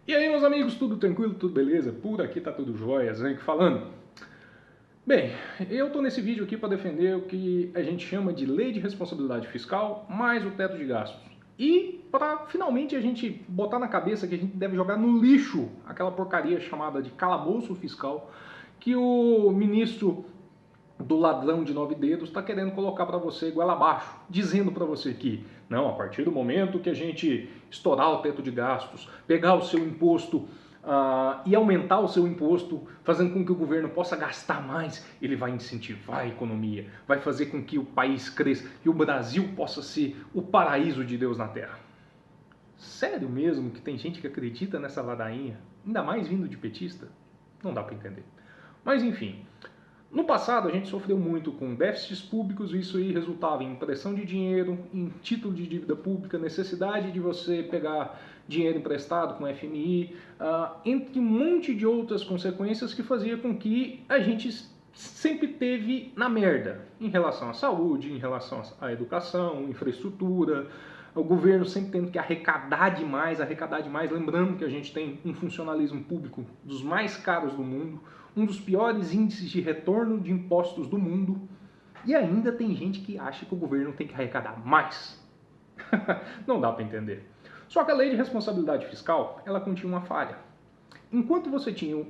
E aí, meus amigos, tudo tranquilo, tudo beleza? Por aqui tá tudo jóia, Zank falando. Bem, eu tô nesse vídeo aqui para defender o que a gente chama de Lei de Responsabilidade Fiscal mais o teto de gastos. E para finalmente a gente botar na cabeça que a gente deve jogar no lixo aquela porcaria chamada de calabouço fiscal que o ministro do ladrão de 9 dedos está querendo colocar para você goela abaixo, dizendo para você que, não, a partir do momento que a gente estourar o teto de gastos, pegar o seu imposto e aumentar o seu imposto, fazendo com que o governo possa gastar mais, ele vai incentivar a economia, vai fazer com que o país cresça e o Brasil possa ser o paraíso de Deus na Terra. Sério mesmo que tem gente que acredita nessa ladainha? Ainda mais vindo de petista? Não dá para entender. Mas enfim... No passado, a gente sofreu muito com déficits públicos, e isso aí resultava em impressão de dinheiro, em título de dívida pública, necessidade de você pegar dinheiro emprestado com FMI, entre um monte de outras consequências que fazia com que a gente sempre teve na merda, em relação à saúde, em relação à educação, infraestrutura, o governo sempre tendo que arrecadar demais, lembrando que a gente tem um funcionalismo público dos mais caros do mundo, um dos piores índices de retorno de impostos do mundo, e ainda tem gente que acha que o governo tem que arrecadar mais. Não dá para entender. Só que a lei de responsabilidade fiscal, ela continha uma falha. Enquanto você tinha o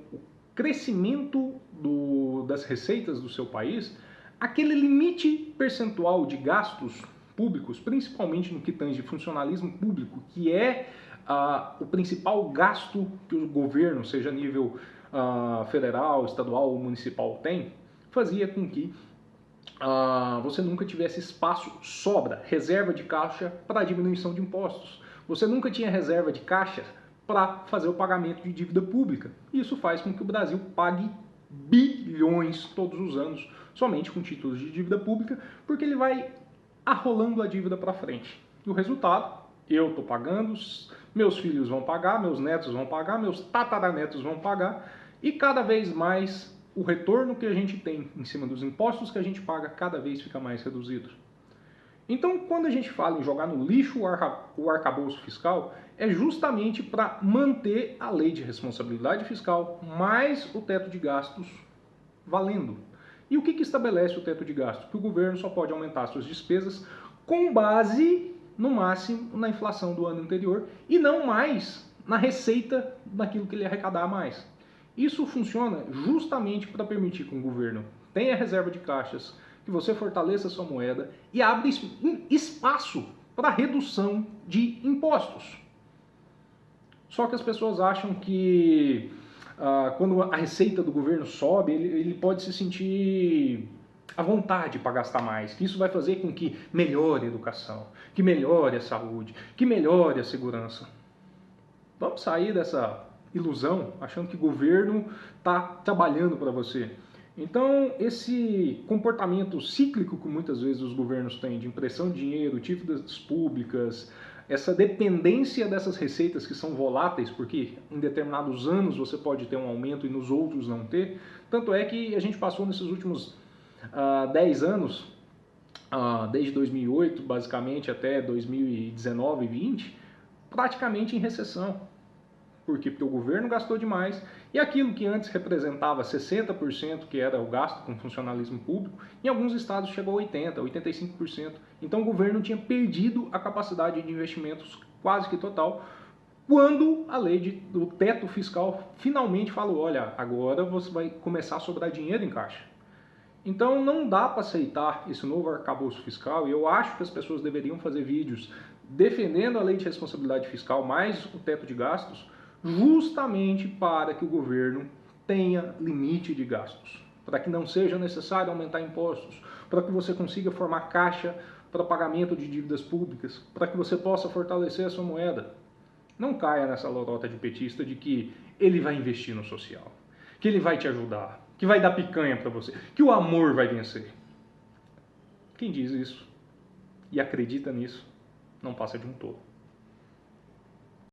crescimento das receitas do seu país, aquele limite percentual de gastos públicos, principalmente no que tange funcionalismo público, que é o principal gasto que o governo, seja a nível federal, estadual ou municipal tem, fazia com que você nunca tivesse espaço, sobra, reserva de caixa para a diminuição de impostos. Você nunca tinha reserva de caixa para fazer o pagamento de dívida pública. Isso faz com que o Brasil pague bilhões todos os anos, somente com títulos de dívida pública, porque ele vai arrolando a dívida para frente. E o resultado, eu estou pagando, meus filhos vão pagar, meus netos vão pagar, meus tataranetos vão pagar, e cada vez mais o retorno que a gente tem em cima dos impostos que a gente paga cada vez fica mais reduzido. Então, quando a gente fala em jogar no lixo o arcabouço fiscal, é justamente para manter a lei de responsabilidade fiscal mais o teto de gastos valendo. E o que estabelece o teto de gastos? Que o governo só pode aumentar suas despesas com base, no máximo, na inflação do ano anterior e não mais na receita daquilo que ele arrecadar mais. Isso funciona justamente para permitir que o governo tenha reserva de caixas, que você fortaleça a sua moeda e abra espaço para redução de impostos. Só que as pessoas acham que quando a receita do governo sobe, ele pode se sentir à vontade para gastar mais, que isso vai fazer com que melhore a educação, que melhore a saúde, que melhore a segurança. Vamos sair dessa ilusão, achando que o governo está trabalhando para você. Então, esse comportamento cíclico que muitas vezes os governos têm, de impressão de dinheiro, dívidas públicas, essa dependência dessas receitas que são voláteis, porque em determinados anos você pode ter um aumento e nos outros não ter. Tanto é que a gente passou nesses últimos 10 anos, desde 2008 basicamente até 2019 e 2020, praticamente em recessão. Por quê? Porque o governo gastou demais e aquilo que antes representava 60%, que era o gasto com funcionalismo público, em alguns estados chegou a 80%, 85%. Então o governo tinha perdido a capacidade de investimentos quase que total, quando a lei do teto fiscal finalmente falou, olha, agora você vai começar a sobrar dinheiro em caixa. Então não dá para aceitar esse novo arcabouço fiscal, e eu acho que as pessoas deveriam fazer vídeos defendendo a lei de responsabilidade fiscal mais o teto de gastos, justamente para que o governo tenha limite de gastos, para que não seja necessário aumentar impostos, para que você consiga formar caixa para pagamento de dívidas públicas, para que você possa fortalecer a sua moeda. Não caia nessa lorota de petista de que ele vai investir no social, que ele vai te ajudar, que vai dar picanha para você, que o amor vai vencer. Quem diz isso e acredita nisso não passa de um tolo.